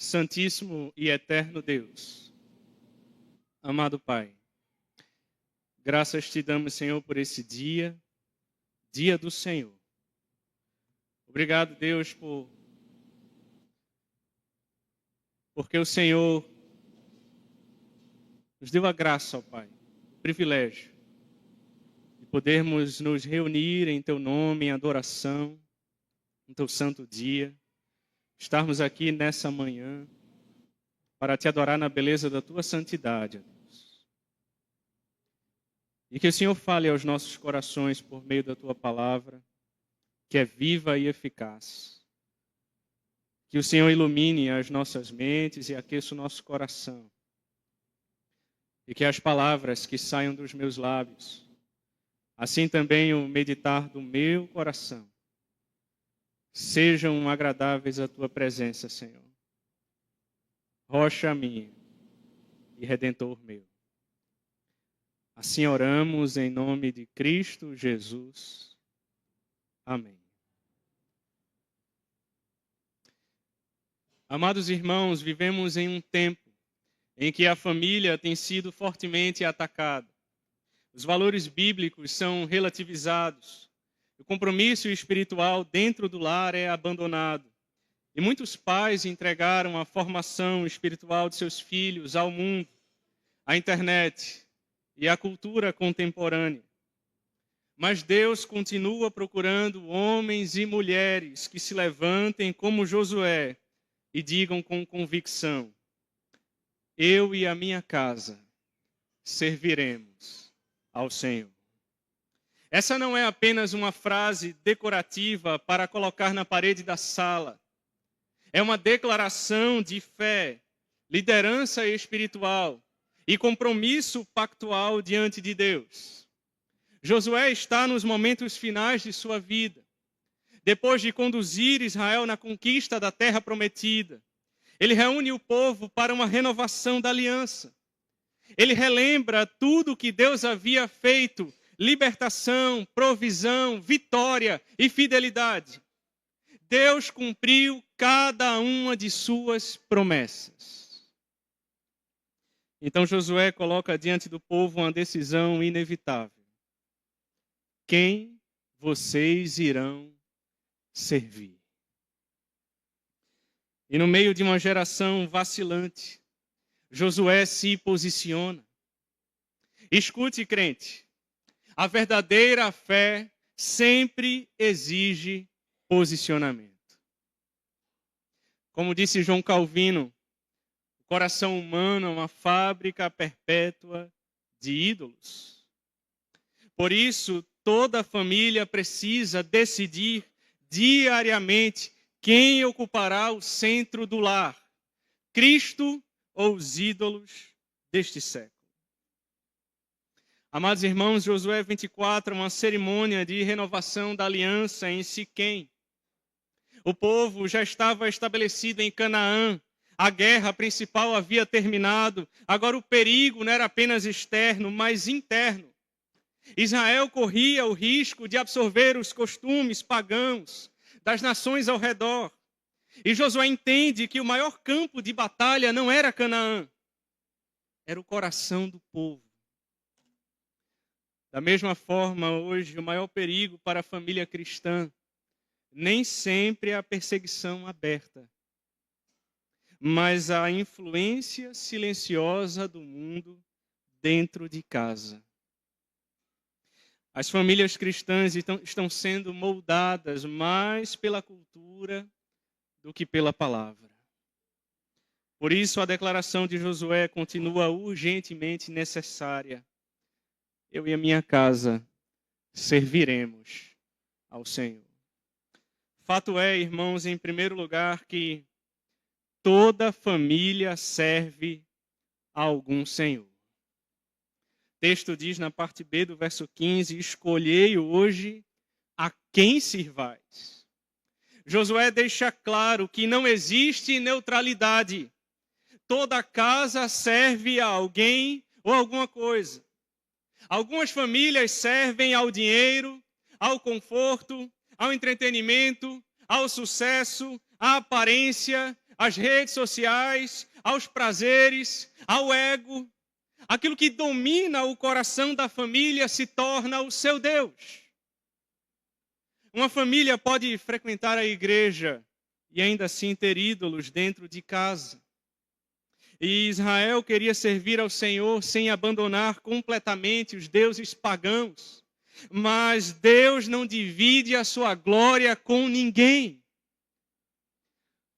Santíssimo e eterno Deus, amado Pai, graças te damos, Senhor, por esse dia, dia do Senhor. Obrigado, Deus, porque o Senhor nos deu a graça, ó Pai, o privilégio de podermos nos reunir em Teu nome, em adoração, no Teu santo dia, estarmos aqui nessa manhã para te adorar na beleza da Tua santidade, ó Deus. E que o Senhor fale aos nossos corações por meio da Tua palavra, que é viva e eficaz. Que o Senhor ilumine as nossas mentes e aqueça o nosso coração. E que as palavras que saiam dos meus lábios, assim também o meditar do meu coração, sejam agradáveis à Tua presença, Senhor. Rocha minha e Redentor meu. Assim oramos em nome de Cristo Jesus. Amém. Amados irmãos, vivemos em um tempo em que a família tem sido fortemente atacada. Os valores bíblicos são relativizados. O compromisso espiritual dentro do lar é abandonado. E muitos pais entregaram a formação espiritual de seus filhos ao mundo, à internet e à cultura contemporânea. Mas Deus continua procurando homens e mulheres que se levantem como Josué e digam com convicção: eu e a minha casa serviremos ao Senhor. Essa não é apenas uma frase decorativa para colocar na parede da sala. É uma declaração de fé, liderança espiritual e compromisso pactual diante de Deus. Josué está nos momentos finais de sua vida. Depois de conduzir Israel na conquista da terra prometida, ele reúne o povo para uma renovação da aliança. Ele relembra tudo que Deus havia feito: libertação, provisão, vitória e fidelidade. Deus cumpriu cada uma de suas promessas. Então Josué coloca diante do povo uma decisão inevitável: quem vocês irão servir? E no meio de uma geração vacilante, Josué se posiciona. Escute, crente, a verdadeira fé sempre exige posicionamento. Como disse João Calvino, o coração humano é uma fábrica perpétua de ídolos. Por isso, toda família precisa decidir diariamente quem ocupará o centro do lar: Cristo ou os ídolos deste século. Amados irmãos, Josué 24 é uma cerimônia de renovação da aliança em Siquém. O povo já estava estabelecido em Canaã. A guerra principal havia terminado. Agora o perigo não era apenas externo, mas interno. Israel corria o risco de absorver os costumes pagãos das nações ao redor. E Josué entende que o maior campo de batalha não era Canaã, era o coração do povo. Da mesma forma, hoje, o maior perigo para a família cristã nem sempre é a perseguição aberta, mas a influência silenciosa do mundo dentro de casa. As famílias cristãs estão sendo moldadas mais pela cultura do que pela palavra. Por isso, a declaração de Josué continua urgentemente necessária: eu e a minha casa serviremos ao Senhor. Fato é, irmãos, em primeiro lugar, que toda família serve a algum Senhor. O texto diz na parte B do verso 15: escolhei hoje a quem sirvais. Josué deixa claro que não existe neutralidade. Toda casa serve a alguém ou alguma coisa. Algumas famílias servem ao dinheiro, ao conforto, ao entretenimento, ao sucesso, à aparência, às redes sociais, aos prazeres, ao ego. Aquilo que domina o coração da família se torna o seu Deus. Uma família pode frequentar a igreja e ainda assim ter ídolos dentro de casa. E Israel queria servir ao Senhor sem abandonar completamente os deuses pagãos. Mas Deus não divide a sua glória com ninguém.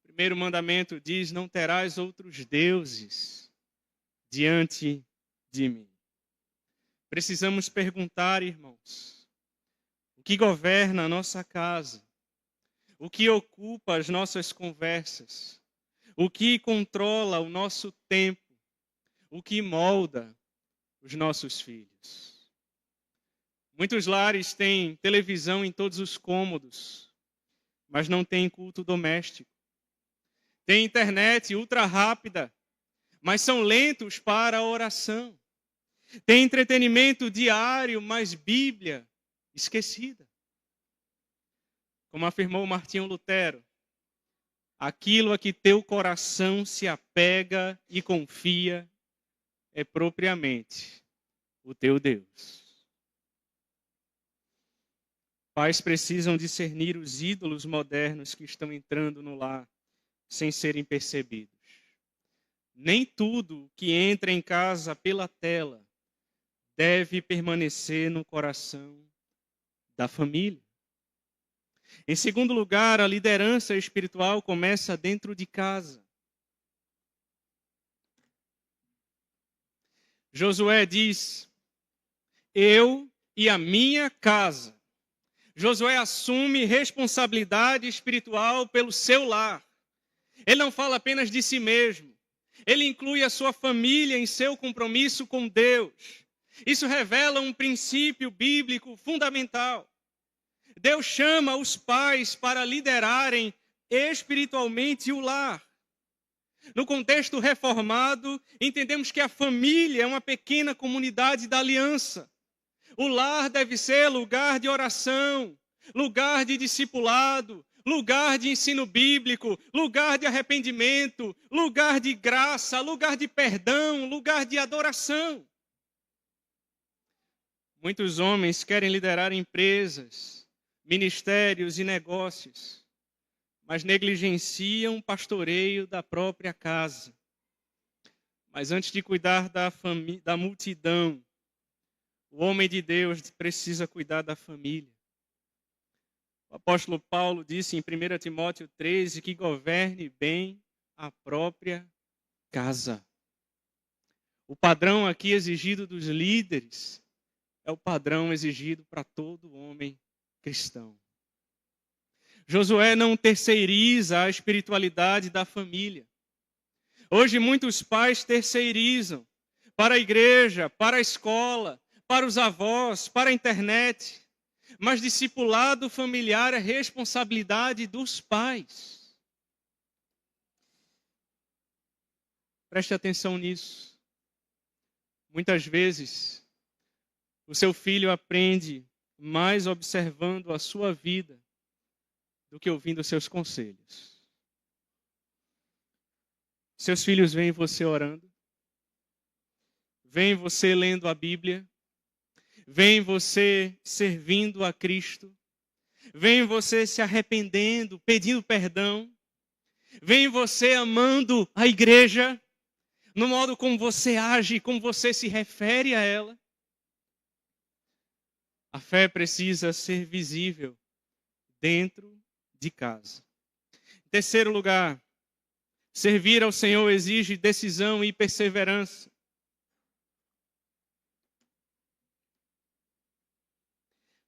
O primeiro mandamento diz: não terás outros deuses diante de mim. Precisamos perguntar, irmãos, o que governa a nossa casa? O que ocupa as nossas conversas? O que controla o nosso tempo? O que molda os nossos filhos? Muitos lares têm televisão em todos os cômodos, mas não têm culto doméstico. Tem internet ultra rápida, mas são lentos para a oração. Tem entretenimento diário, mas Bíblia esquecida. Como afirmou Martinho Lutero, aquilo a que teu coração se apega e confia é propriamente o teu Deus. Pais precisam discernir os ídolos modernos que estão entrando no lar sem serem percebidos. Nem tudo que entra em casa pela tela deve permanecer no coração da família. Em segundo lugar, a liderança espiritual começa dentro de casa. Josué diz: eu e a minha casa. Josué assume responsabilidade espiritual pelo seu lar. Ele não fala apenas de si mesmo. Ele inclui a sua família em seu compromisso com Deus. Isso revela um princípio bíblico fundamental. Deus chama os pais para liderarem espiritualmente o lar. No contexto reformado, entendemos que a família é uma pequena comunidade da aliança. O lar deve ser lugar de oração, lugar de discipulado, lugar de ensino bíblico, lugar de arrependimento, lugar de graça, lugar de perdão, lugar de adoração. Muitos homens querem liderar empresas, ministérios e negócios, mas negligenciam o pastoreio da própria casa. Mas antes de cuidar da multidão, o homem de Deus precisa cuidar da família. O apóstolo Paulo disse em 1 Timóteo 13 que governe bem a própria casa. O padrão aqui exigido dos líderes é o padrão exigido para todo homem cristão. Josué não terceiriza a espiritualidade da família. Hoje muitos pais terceirizam para a igreja, para a escola, para os avós, para a internet. Mas discipulado familiar é responsabilidade dos pais. Preste atenção nisso. Muitas vezes, o seu filho aprende mais observando a sua vida do que ouvindo seus conselhos. Seus filhos veem você orando, veem você lendo a Bíblia, veem você servindo a Cristo, veem você se arrependendo, pedindo perdão, veem você amando a igreja, no modo como você age, como você se refere a ela. A fé precisa ser visível dentro de casa. Em terceiro lugar, servir ao Senhor exige decisão e perseverança.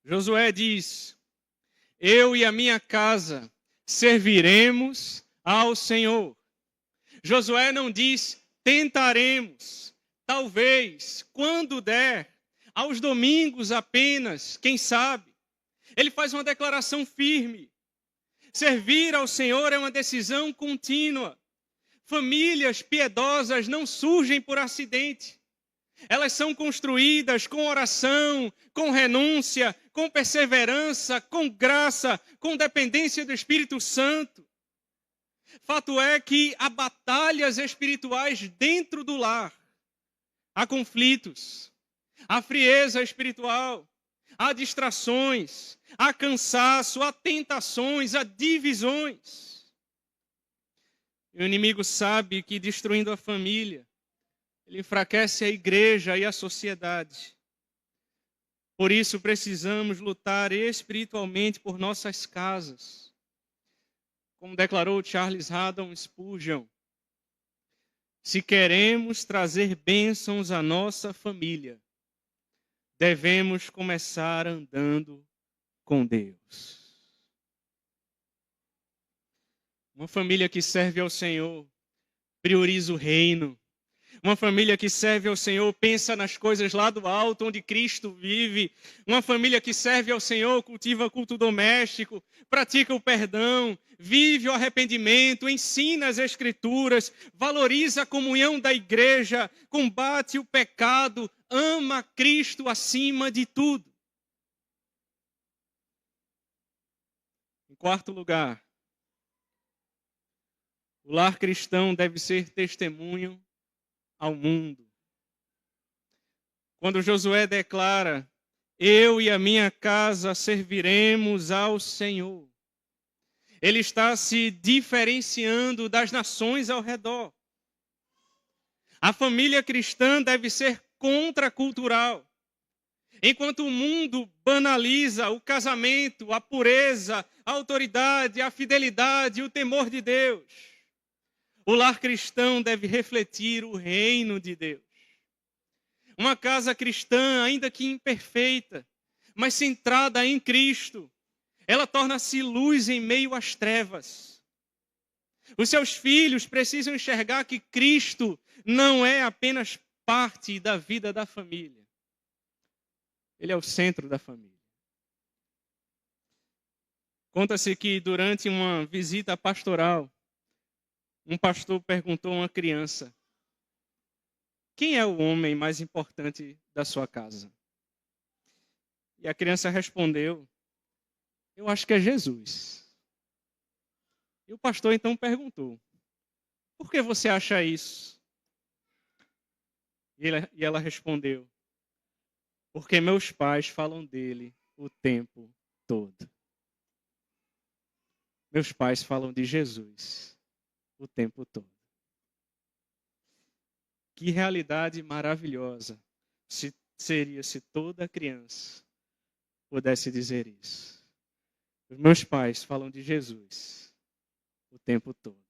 Josué diz: eu e a minha casa serviremos ao Senhor. Josué não diz tentaremos, talvez, quando der, aos domingos apenas, quem sabe. Ele faz uma declaração firme. Servir ao Senhor é uma decisão contínua. Famílias piedosas não surgem por acidente. Elas são construídas com oração, com renúncia, com perseverança, com graça, com dependência do Espírito Santo. Fato é que há batalhas espirituais dentro do lar. Há conflitos, há frieza espiritual, há distrações, há cansaço, há tentações, há divisões. E o inimigo sabe que destruindo a família, ele enfraquece a igreja e a sociedade. Por isso precisamos lutar espiritualmente por nossas casas. Como declarou Charles Haddon Spurgeon, se queremos trazer bênçãos à nossa família, devemos começar andando com Deus. Uma família que serve ao Senhor prioriza o reino. Uma família que serve ao Senhor pensa nas coisas lá do alto, onde Cristo vive. Uma família que serve ao Senhor cultiva culto doméstico, pratica o perdão, vive o arrependimento, ensina as Escrituras, valoriza a comunhão da igreja, combate o pecado, ama Cristo acima de tudo. Em quarto lugar, o lar cristão deve ser testemunho ao mundo. Quando Josué declara, eu e a minha casa serviremos ao Senhor, ele está se diferenciando das nações ao redor. A família cristã deve ser contracultural. Enquanto o mundo banaliza o casamento, a pureza, a autoridade, a fidelidade e o temor de Deus, o lar cristão deve refletir o reino de Deus. Uma casa cristã, ainda que imperfeita, mas centrada em Cristo, ela torna-se luz em meio às trevas. Os seus filhos precisam enxergar que Cristo não é apenas parte da vida da família. Ele é o centro da família. Conta-se que durante uma visita pastoral, um pastor perguntou a uma criança: quem é o homem mais importante da sua casa? E a criança respondeu: eu acho que é Jesus. E o pastor então perguntou: por que você acha isso? E ela respondeu: porque meus pais falam dele o tempo todo. Meus pais falam de Jesus o tempo todo. Que realidade maravilhosa seria se toda criança pudesse dizer isso. Os meus pais falam de Jesus o tempo todo.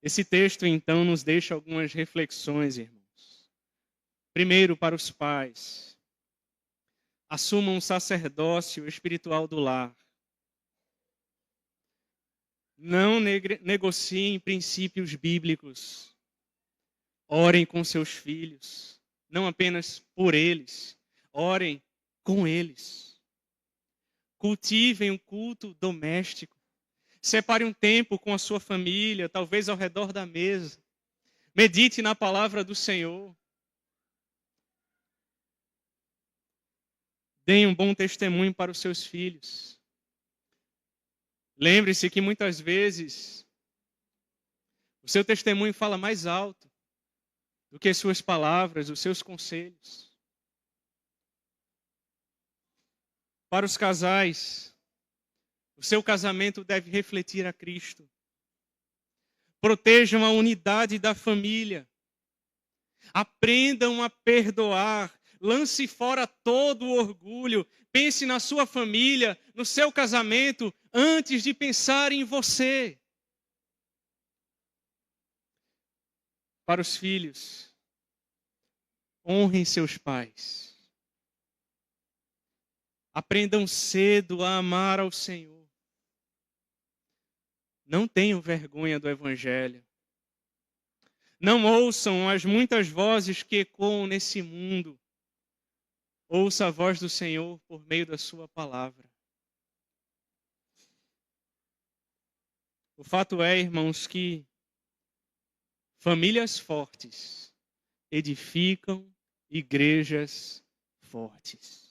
Esse texto, então, nos deixa algumas reflexões, irmãos. Primeiro, para os pais. Assumam o sacerdócio espiritual do lar. Não negociem princípios bíblicos. Orem com seus filhos. Não apenas por eles. Orem com eles. Cultivem um culto doméstico. Separe um tempo com a sua família, talvez ao redor da mesa. Medite na palavra do Senhor. Deem um bom testemunho para os seus filhos. Lembre-se que muitas vezes o seu testemunho fala mais alto do que as suas palavras, os seus conselhos. Para os casais, o seu casamento deve refletir a Cristo. Protejam a unidade da família. Aprendam a perdoar. Lance fora todo o orgulho. Pense na sua família, no seu casamento, antes de pensar em você. Para os filhos, honrem seus pais. Aprendam cedo a amar ao Senhor. Não tenham vergonha do Evangelho. Não ouçam as muitas vozes que ecoam nesse mundo. Ouça a voz do Senhor por meio da sua palavra. O fato é, irmãos, que famílias fortes edificam igrejas fortes.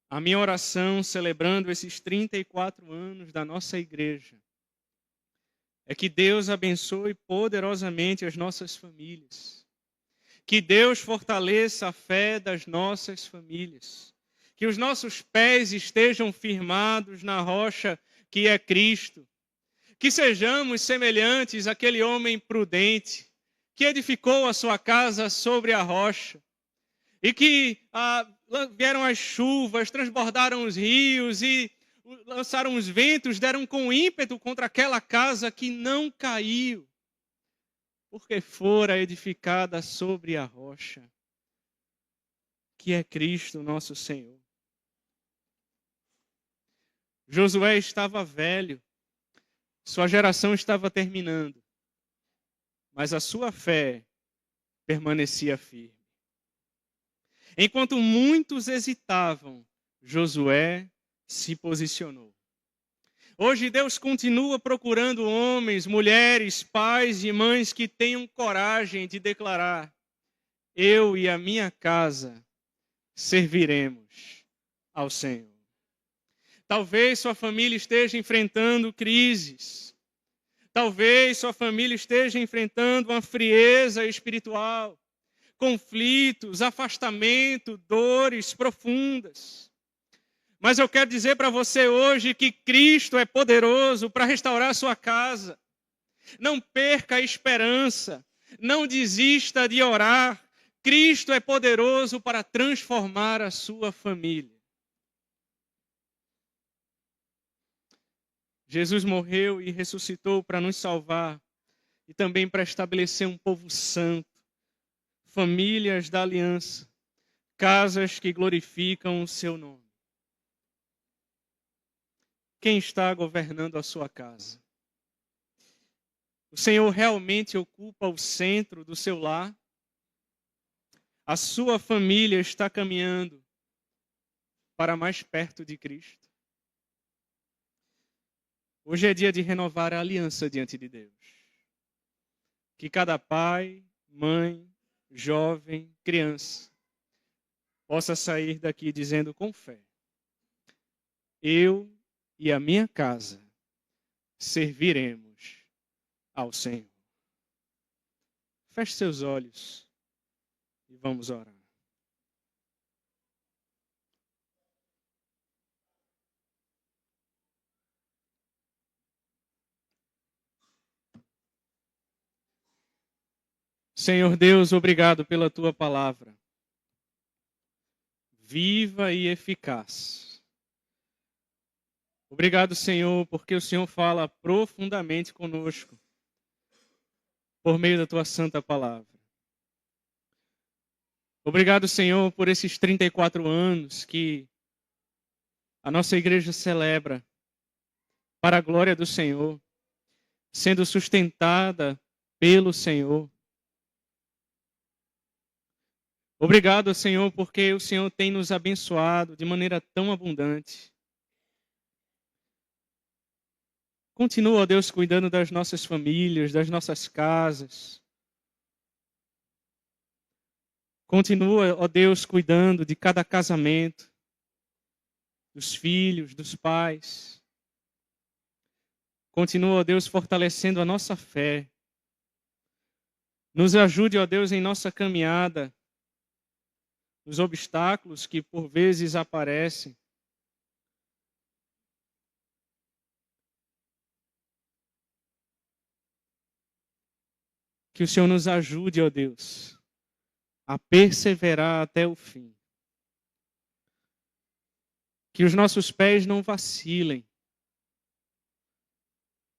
A minha oração, celebrando esses 34 anos da nossa igreja, é que Deus abençoe poderosamente as nossas famílias. Que Deus fortaleça a fé das nossas famílias. Que os nossos pés estejam firmados na rocha que é Cristo. Que sejamos semelhantes àquele homem prudente que edificou a sua casa sobre a rocha. E que vieram as chuvas, transbordaram os rios e lançaram os ventos, deram com ímpeto contra aquela casa que não caiu, porque fora edificada sobre a rocha, que é Cristo nosso Senhor. Josué estava velho, sua geração estava terminando, mas a sua fé permanecia firme. Enquanto muitos hesitavam, Josué se posicionou. Hoje Deus continua procurando homens, mulheres, pais e mães que tenham coragem de declarar: eu e a minha casa serviremos ao Senhor. Talvez sua família esteja enfrentando crises. Talvez sua família esteja enfrentando uma frieza espiritual, conflitos, afastamento, dores profundas. Mas eu quero dizer para você hoje que Cristo é poderoso para restaurar sua casa. Não perca a esperança, não desista de orar. Cristo é poderoso para transformar a sua família. Jesus morreu e ressuscitou para nos salvar e também para estabelecer um povo santo, famílias da aliança, casas que glorificam o seu nome. Quem está governando a sua casa? O Senhor realmente ocupa o centro do seu lar? A sua família está caminhando para mais perto de Cristo? Hoje é dia de renovar a aliança diante de Deus. Que cada pai, mãe, jovem, criança possa sair daqui dizendo com fé: eu e a minha casa serviremos ao Senhor. Feche seus olhos e vamos orar. Senhor Deus, obrigado pela tua palavra, viva e eficaz. Obrigado, Senhor, porque o Senhor fala profundamente conosco por meio da tua santa palavra. Obrigado, Senhor, por esses 34 anos que a nossa igreja celebra para a glória do Senhor, sendo sustentada pelo Senhor. Obrigado, Senhor, porque o Senhor tem nos abençoado de maneira tão abundante. Continua, ó Deus, cuidando das nossas famílias, das nossas casas. Continua, ó Deus, cuidando de cada casamento, dos filhos, dos pais. Continua, ó Deus, fortalecendo a nossa fé. Nos ajude, ó Deus, em nossa caminhada, nos obstáculos que por vezes aparecem. Que o Senhor nos ajude, ó Deus, a perseverar até o fim. Que os nossos pés não vacilem.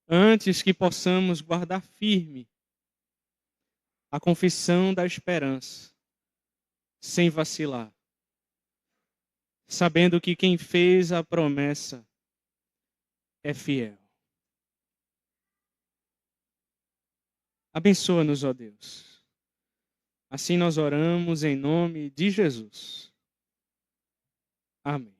Antes que possamos guardar firme a confissão da esperança, sem vacilar. Sabendo que quem fez a promessa é fiel. Abençoa-nos, ó Deus. Assim nós oramos em nome de Jesus. Amém.